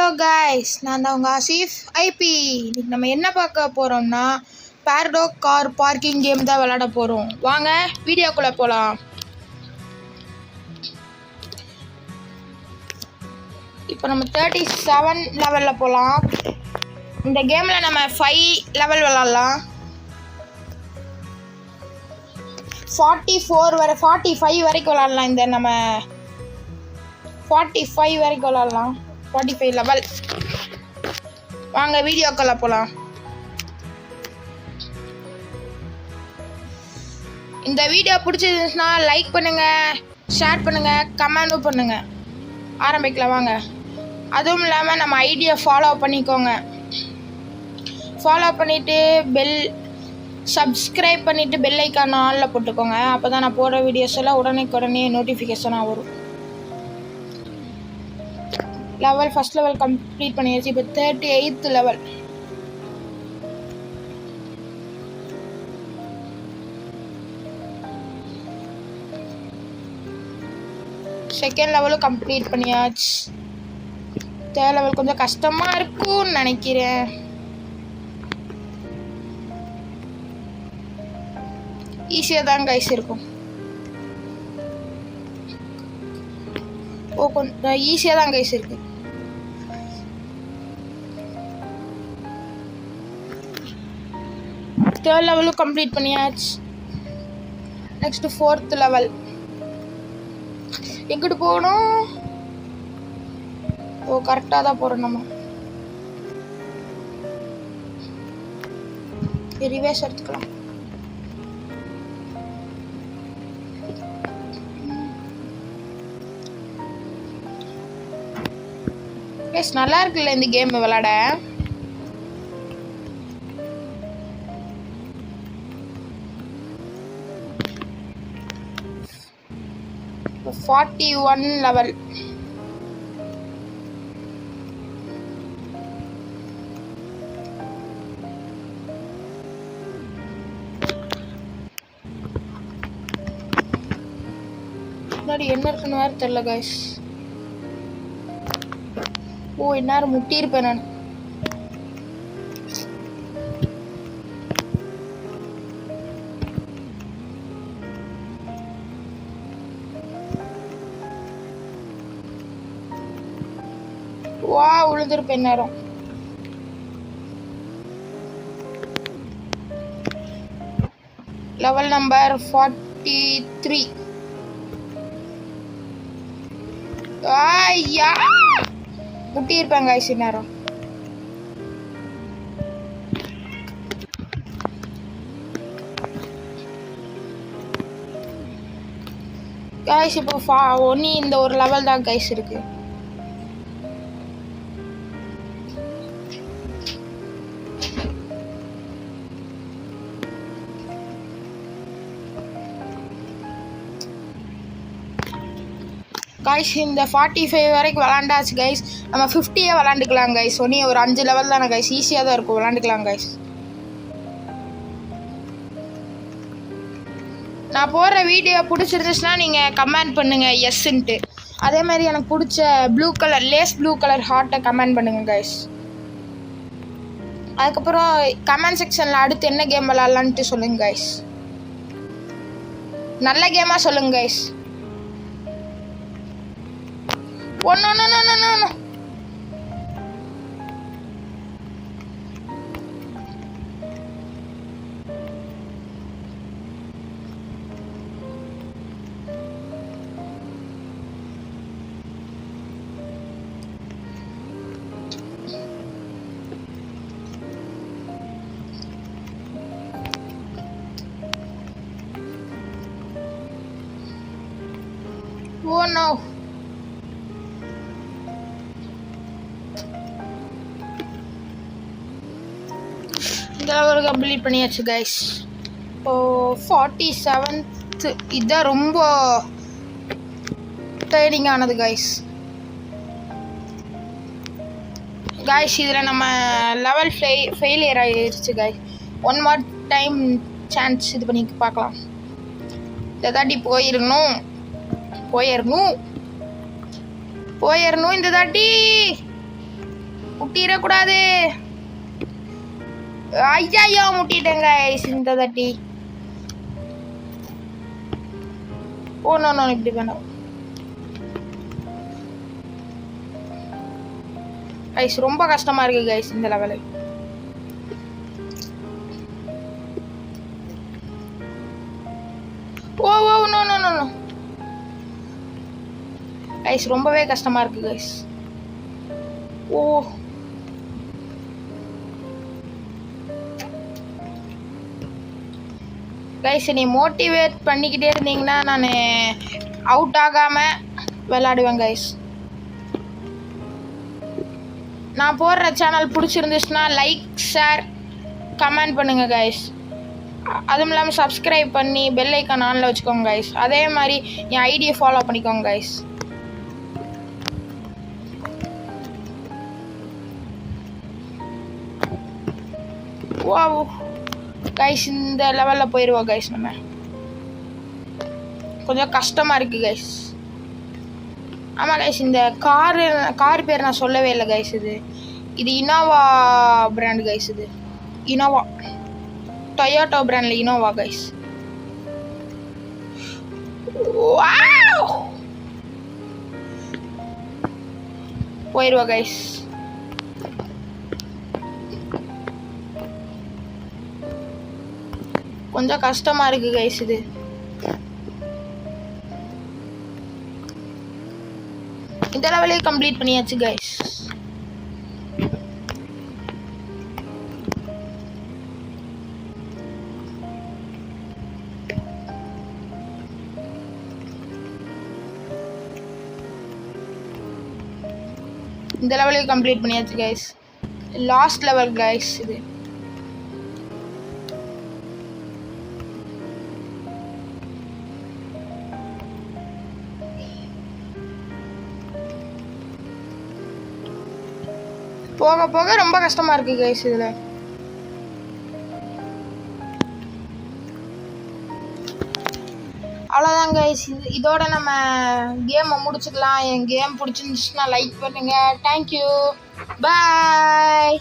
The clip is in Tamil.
ஹலோ கைஸ், நான் தான் உங்கள் ஆசிஃப் ஐபி. இன்னைக்கு நம்ம என்ன பார்க்க போகிறோம்னா பேரடாக் கார் பார்க்கிங் கேம் தான் விளாட போகிறோம். வாங்க வீடியோக்குள்ளே போகலாம். இப்போ நம்ம 37 லெவலில் போகலாம். இந்த கேமில் நம்ம 5 லெவல் விளாட்லாம். 45 வரைக்கும் விளாட்லாம். இந்த நம்ம 45 வரைக்கும் விளாட்லாம். 45 லெவல். வாங்க வீடியோக்குள்ள போகலாம். இந்த வீடியோ பிடிச்சிருந்துச்சுன்னா லைக் பண்ணுங்கள், ஷேர் பண்ணுங்கள், கமெண்ட்டும் பண்ணுங்கள். ஆரம்பிக்கலாம் வாங்க. அதுவும் இல்லாமல் நம்ம ஐடியை ஃபாலோ பண்ணிக்கோங்க. ஃபாலோ பண்ணிவிட்டு சப்ஸ்கிரைப் பண்ணிவிட்டு பெல் ஐக்கான் ஆனில் போட்டுக்கோங்க. அப்போ தான் நான் போடுற வீடியோஸ் எல்லாம் உடனே நோட்டிஃபிகேஷனாக வரும். ஃபர்ஸ்ட் லெவல் கம்ப்ளீட் பண்ணியாச்சு. இப்போ 38th லெவல். செகண்ட் லெவலும் கம்ப்ளீட் பண்ணியாச்சு. தேர்ட் லெவல் கொஞ்சம் கஷ்டமாக இருக்கும்னு நினைக்கிறேன். ஈஸியாக தான் கைஸ் இருக்கும். கொஞ்சம் ஈஸியாக தான் கைஸ் இருக்கு. தேர்ட் லெவலும் கம்ப்ளீட் பண்ணியாச்சு. Next 4th level. எங்கிட்டு போகணும்? கரெக்டாக தான் போகிறோம். நம்ம ரிவேஸ் எடுத்துக்கலாம். நல்லா இருக்குல்ல இந்த கேம் விளாட. இப்போ 41 லெவல். முன்னாடி என்ன இருக்குன்னு வேறு தெரியல கைஸ். இந்நேரம் முட்டியிருப்பேன் நான். விழுந்திருப்பேன் நேரம். Level number 43. முட்டியிருப்பேன் கைஸ் நேரம். கைஸ் இப்போ ஒன்னி இந்த ஒரு லெவல் தான் கைஸ் இருக்கு. கைஸ் இந்த 45 வரைக்கும் விளாண்டாச்சு கைஸ். நம்ம 50 விளாண்டுக்கலாம் கைஸ். ஒன்னி ஒரு 5 லெவல் தானே கைஸ். ஈஸியாக தான் இருக்கும், விளாண்டுக்கலாம் கைஸ். நான் போடுற வீடியோ பிடிச்சிருந்துச்சுன்னா நீங்கள் கமெண்ட் பண்ணுங்கள் எஸ்ன்ட்டு. அதே மாதிரி எனக்கு பிடிச்ச லேஸ் ப்ளூ கலர் ஹார்ட்டை கமெண்ட் பண்ணுங்கள் கைஸ். அதுக்கப்புறம் கமெண்ட் செக்ஷனில் அடுத்து என்ன கேம் விளாட்லான்ட்டு சொல்லுங்கள் கைஸ். நல்ல கேமாக சொல்லுங்கள் கைஸ். No. No. இந்த ஒரு கம்ப்ளீட் பண்ணியாச்சு கைஸ். இப்போ 47th. இதுதான் ரொம்ப ட்ரைனிங் ஆனது கைஸ். இதில் நம்ம லெவல் ஃபெயிலியர் ஆகிடுச்சு கைஸ். 1 more டைம் சான்ஸ் இது பண்ணி பார்க்கலாம். இதை தாண்டி போயிடணும். போயிடணும் இந்த தாட்டி முட்டிடக்கூடாது. ஐயா முட்டிட்டேங்க இந்த தட்டி. ஓ நோ நோ, இப்படி வேண்டாம் கைஸ். ரொம்ப கஷ்டமா இருக்கு கைஸ் இந்த level. Oh oh no no no no guys, ரொம்பவே கஷ்டமா இருக்கு கைஸ். ஓ கைஸ், நீ மோட்டிவேட் பண்ணிக்கிட்டே இருந்தீங்கன்னா நான் அவுட் ஆகாம விளையாடுவேன் கைஸ். நான் போடுற சேனல் பிடிச்சிருந்துச்சுன்னா லைக், ஷேர், கமெண்ட் பண்ணுங்க கைஸ். அதுவும் இல்லாமல் சப்ஸ்கிரைப் பண்ணி பெல் ஐக்கான் ஆனில் வச்சுக்கோங்க கைஸ். அதே மாதிரி என் ஐடியை ஃபாலோ பண்ணிக்கோங்க கைஸ். வாவ் கைஸ், இந்த லெவலில் போயிடுவோம் கைஸ். நம்ம கொஞ்சம் கஷ்டமாக இருக்குது கைஸ். ஆமாம் கைஸ், இந்த கார் பேர் நான் சொல்லவே இல்லை கைஸ். இது இனோவா பிராண்ட் கைஸ். இது இனோவா, டொயோட்டோ பிராண்டில் இனோவா கைஸ். போயிடுவா கைஸ். கொஞ்சம் கஷ்டமா இருக்கு கைஸ். இந்த லெவலே கம்ப்ளீட் பண்ணியாச்சு கைஸ். இந்த லெவலே கம்ப்ளீட் பண்ணியாச்சு கைஸ். லாஸ்ட் லெவல் கைஸ் இது. போக போக ரொம்ப கஷ்டமா இருக்கு கைஸ். இதுல அவ்வளோதான் கைஸ். இதோட நம்ம கேமை முடிச்சுக்கலாம். என் கேம் பிடிச்சிருந்துச்சுன்னா லைக் பண்ணுங்க. தேங்க்யூ, பாய்.